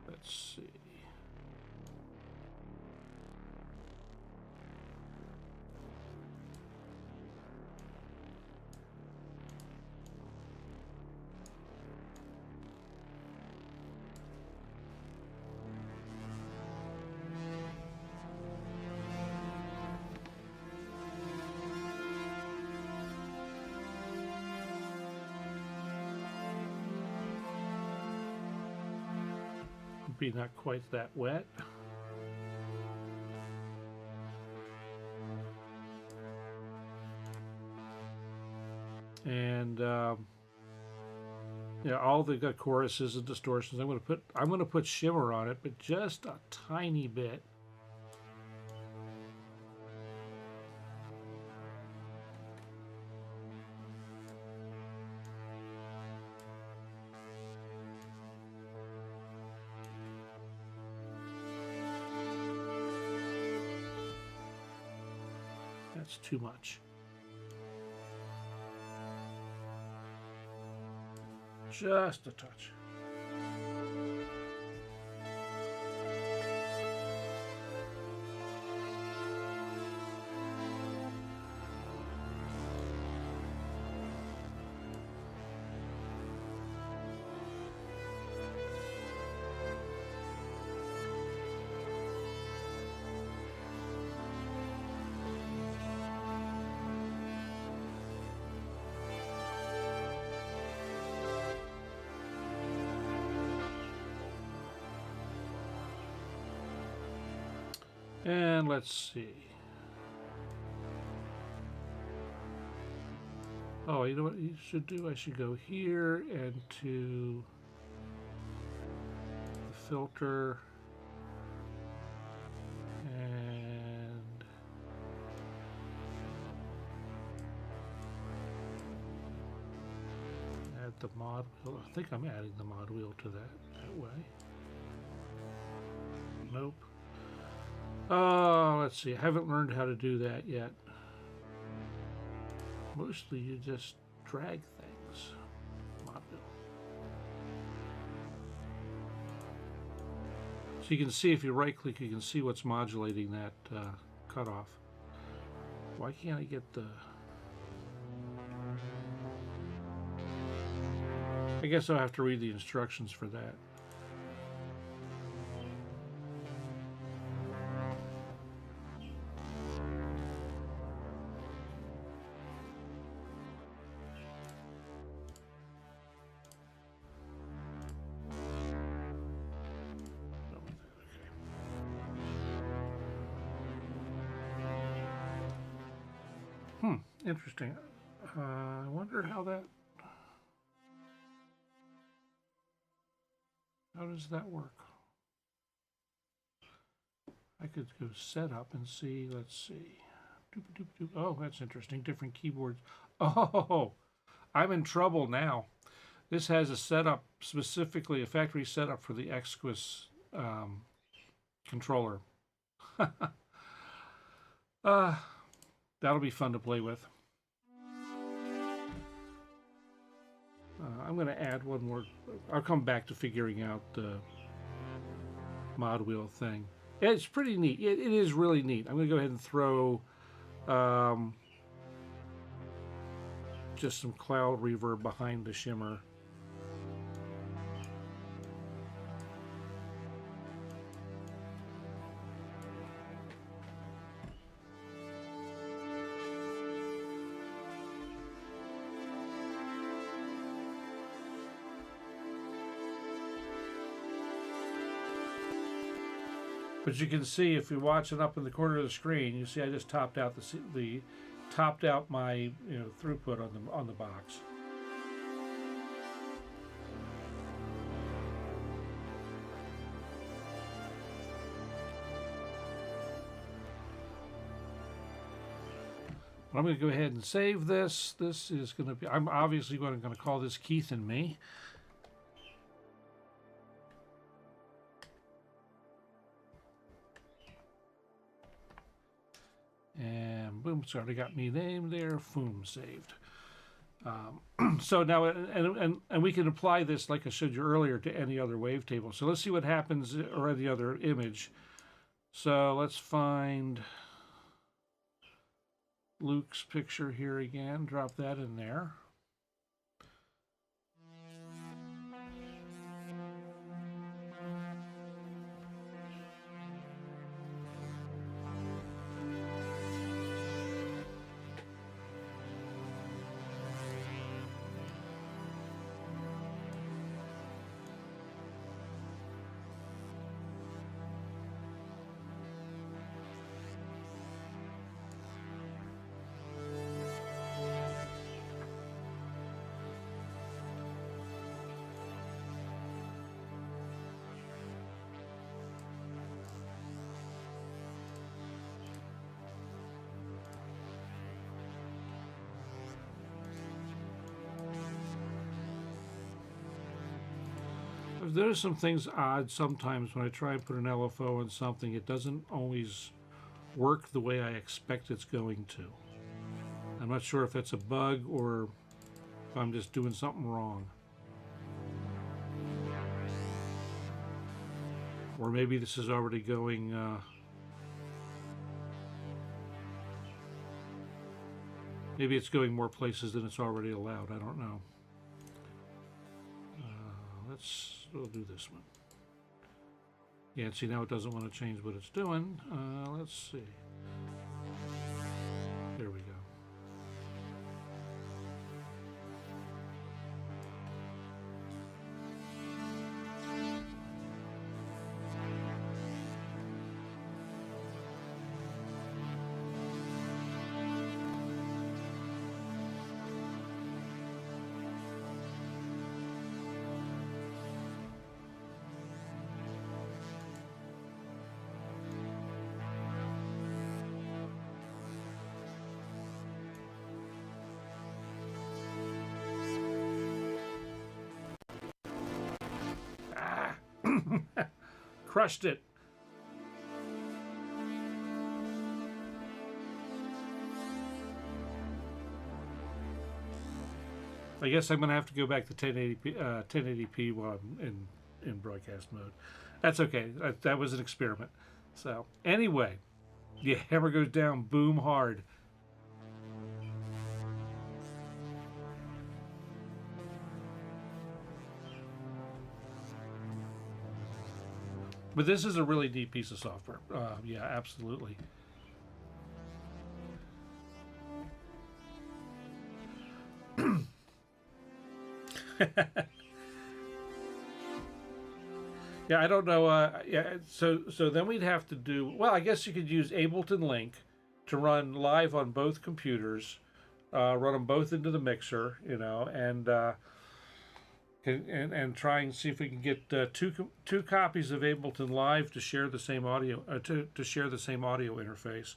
Let's see. Be not quite that wet. And yeah, all the choruses and distortions. I'm going to put shimmer on it, but just a tiny bit. That's too much. Just a touch. And let's see. Oh, you know what you should do? I should go here and to the filter and add the mod wheel. I think I'm adding the mod wheel to that way. Nope. Oh, let's see. I haven't learned how to do that yet. Mostly you just drag things. Module. So you can see if you right click, you can see what's modulating that cutoff. Why can't I get the... I guess I'll have to read the instructions for that. Interesting. I wonder how does that work? I could go setup and see, let's see. Oh, that's interesting. Different keyboards. Oh, I'm in trouble now. This has a setup, specifically a factory setup for the Exquis controller. That'll be fun to play with. I'm going to add one more. I'll come back to figuring out the mod wheel thing. It's pretty neat. It is really neat. I'm going to go ahead and throw just some cloud reverb behind the shimmer. But you can see if you're watching up in the corner of the screen, you see I just topped out topped out my throughput on the box. But I'm going to go ahead and save this. This is going to be, I'm obviously going to call this Keith and Me. And boom, it's already got me named there. Boom, saved. So now, and we can apply this, like I showed you earlier, to any other wavetable. So let's see what happens, or any other image. So let's find Luke's picture here again, drop that in there. There's some things odd sometimes when I try and put an LFO on something. It doesn't always work the way I expect it's going to. I'm not sure if it's a bug or if I'm just doing something wrong. Or maybe this is already going maybe it's going more places than it's already allowed. I don't know. We'll do this one. Yeah, see, now it doesn't want to change what it's doing. Let's see. There we go. Crushed it. I guess I'm going to have to go back to 1080p while I'm in broadcast mode. That's okay. That was an experiment. So anyway, yeah, hammer goes down, boom hard. But this is a really neat piece of software. Yeah, absolutely. Yeah, I don't know. Yeah, so then we'd have to do. Well, I guess you could use Ableton Link to run live on both computers, run them both into the mixer, you know, and try and see if we can get two copies of Ableton Live to share the same audio to share the same audio interface.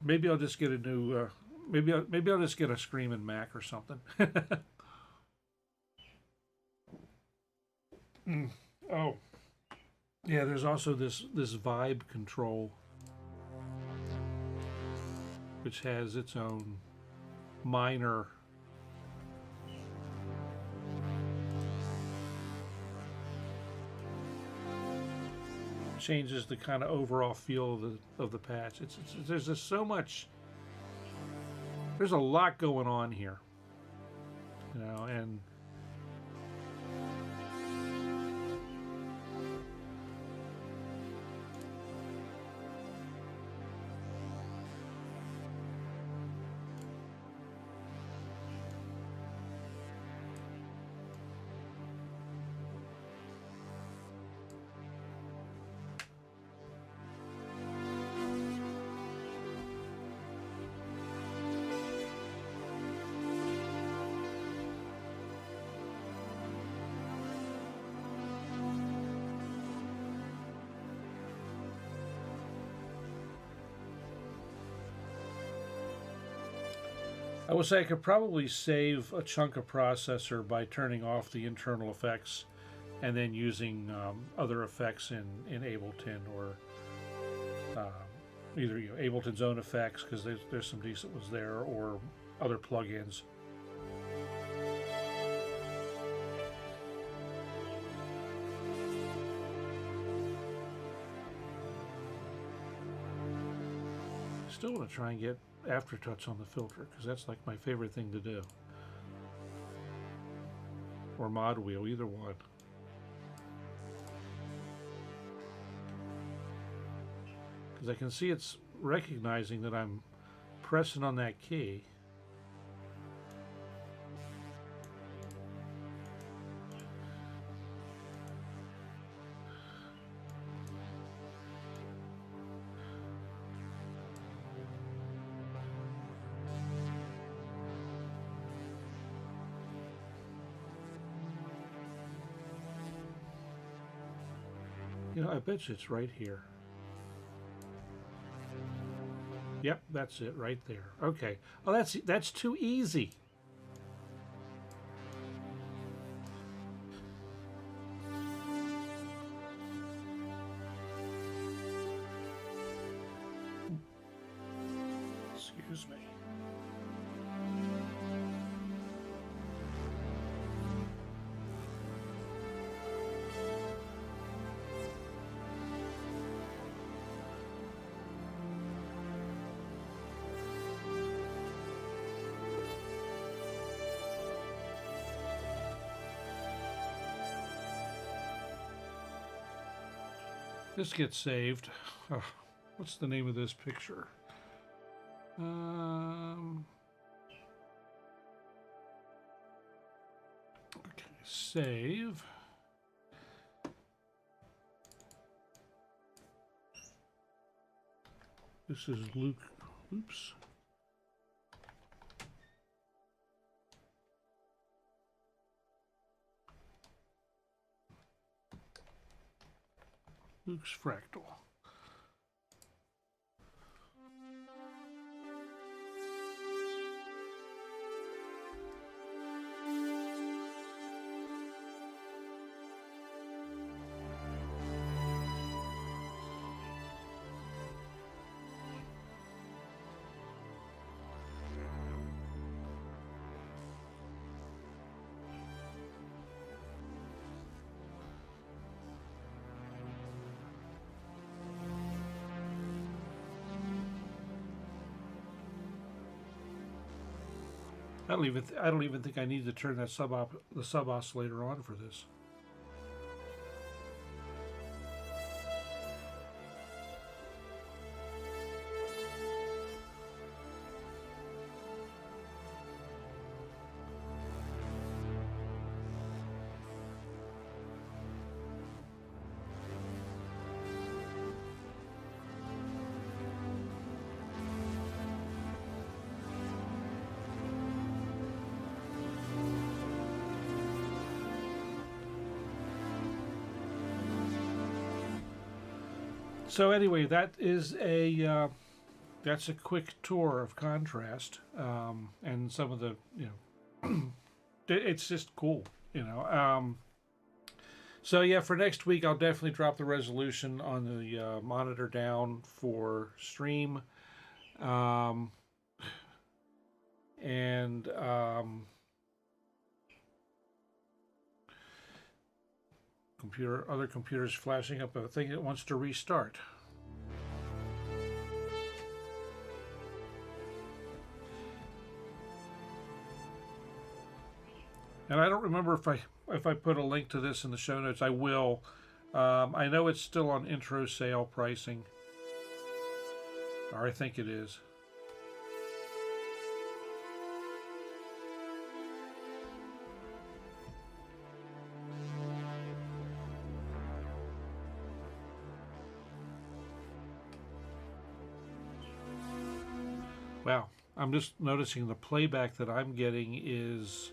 Maybe I'll just get a new. Maybe I'll just get a Screamin' Mac or something. Oh, yeah. There's also this vibe control, which has its own minor changes the kind of overall feel of the patch. There's just so much. There's a lot going on here, you know, and I will say I could probably save a chunk of processor by turning off the internal effects and then using other effects in Ableton, or either Ableton's own effects, because there's some decent ones there, or other plugins. Still want to try and get aftertouch on the filter, because that's like my favorite thing to do. Or mod wheel, either one. Because I can see it's recognizing that I'm pressing on that key. You know, I bet you it's right here. Yep, that's it right there. Okay. Oh, that's too easy. Excuse me. This gets saved. Oh, what's the name of this picture? Okay, save. This is Luke. Oops. Luke's fractal. I don't even think I need to turn that the sub oscillator on for this. So anyway, that is that's a quick tour of Kontrast, and some of the, it's just cool, So yeah, for next week, I'll definitely drop the resolution on the monitor down for stream, other computers flashing up a thing that wants to restart. And I don't remember if I put a link to this in the show notes. I will. I know it's still on intro sale pricing, or I think it is. Wow, I'm just noticing the playback that I'm getting is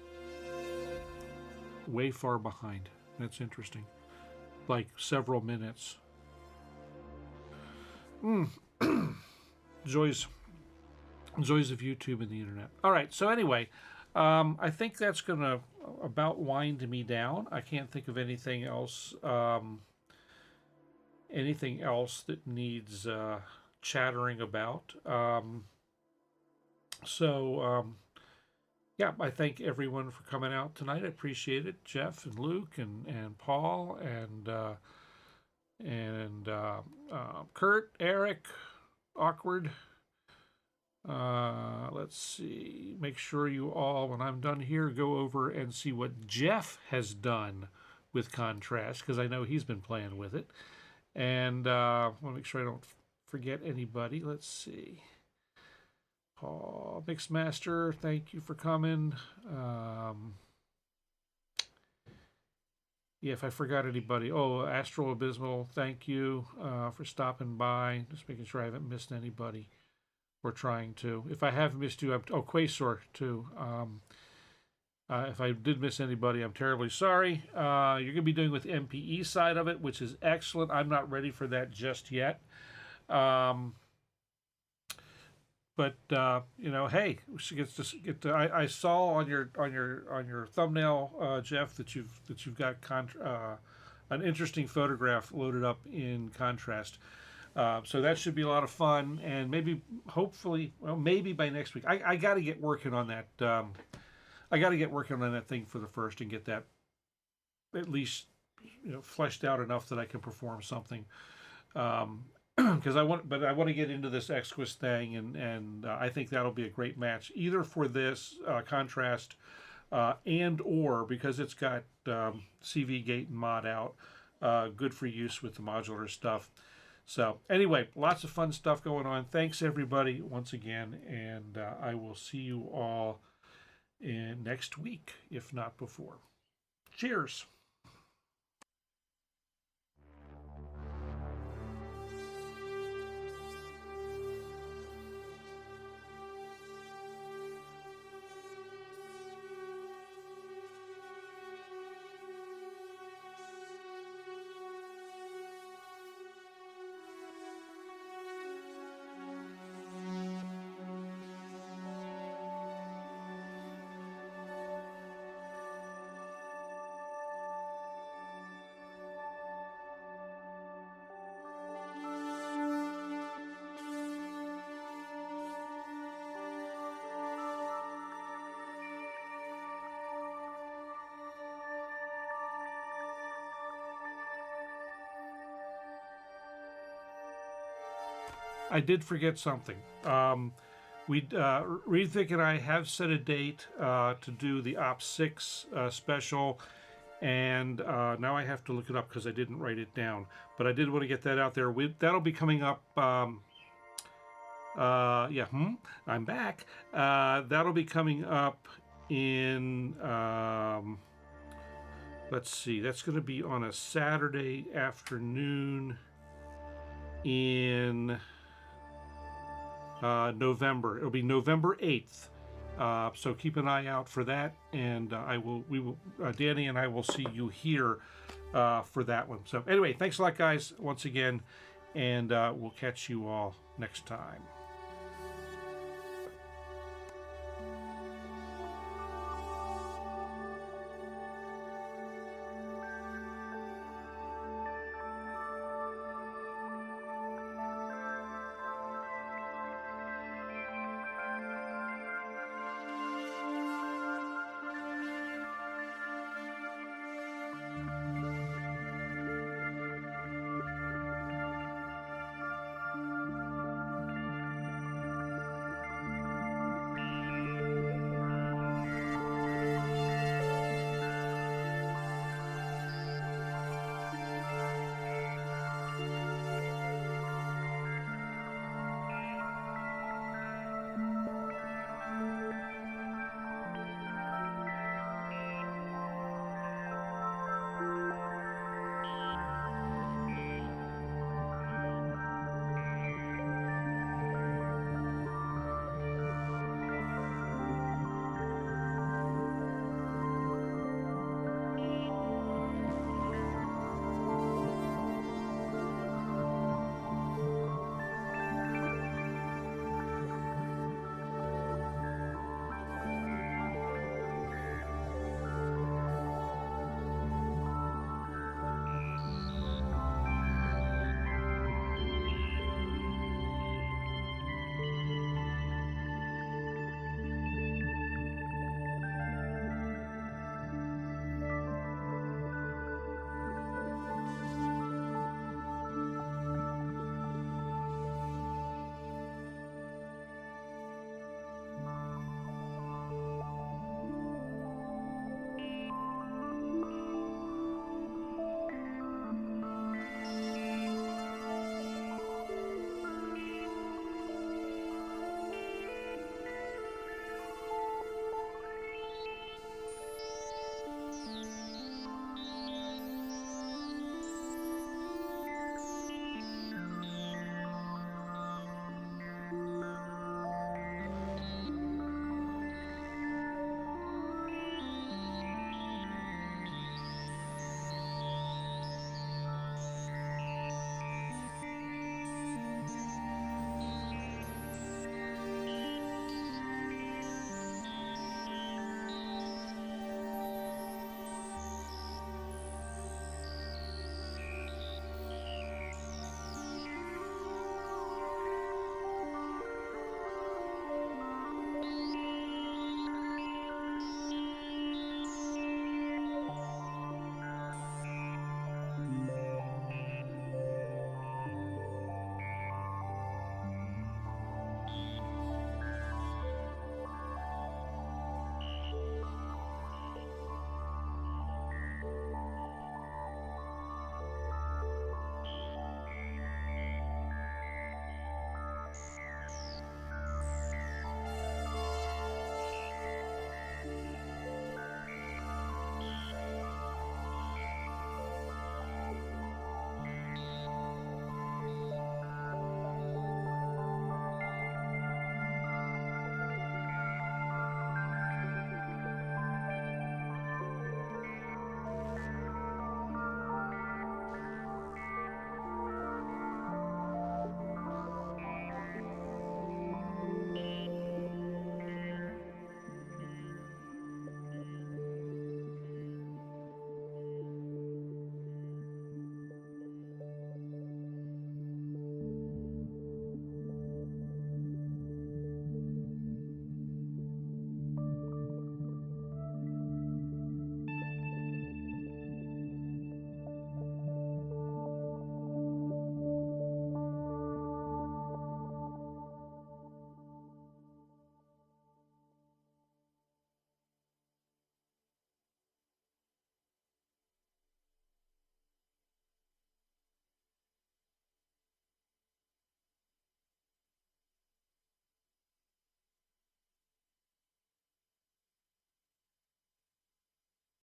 way far behind. That's interesting. Like several minutes. Joy's Joys of YouTube and the internet. All right, so anyway, I think that's going to about wind me down. I can't think of anything else that needs chattering about. Yeah, I thank everyone for coming out tonight. I appreciate it. Jeff and Luke and Paul and Kurt, Eric, Awkward. Let's see. Make sure you all, when I'm done here, go over and see what Jeff has done with Kontrast, because I know he's been playing with it. And I want to make sure I don't forget anybody. Let's see. Paul, Mixmaster, thank you for coming. Yeah, if I forgot anybody. Oh, Astral Abysmal, thank you for stopping by. Just making sure I haven't missed anybody. Or trying to. If I have missed you, Quasor too. If I did miss anybody, I'm terribly sorry. You're going to be doing with the MPE side of it, which is excellent. I'm not ready for that just yet. But you know, hey, we should get to. I saw on your thumbnail, Jeff, that you've got an interesting photograph loaded up in Kontrast. So that should be a lot of fun, and maybe, hopefully, well, maybe by next week. I got to get working on that. I got to get working on that thing for the first and get that at least, you know, fleshed out enough that I can perform something. Because I want to get into this Exquis thing, and I think that'll be a great match, either for this Kontrast and or because it's got CV gate and mod out, good for use with the modular stuff. So anyway, lots of fun stuff going on. Thanks everybody once again, and I will see you all next week, if not before. Cheers. I did forget something. Rethink and I have set a date to do the opsix special, and now I have to look it up because I didn't write it down. But I did want to get that out there. That'll be coming up. I'm back. That'll be coming up in. Let's see. That's going to be on a Saturday afternoon in November. It'll be November 8th. So keep an eye out for that, and Danny and I will see you here for that one. So anyway, thanks a lot, guys, once again, and we'll catch you all next time.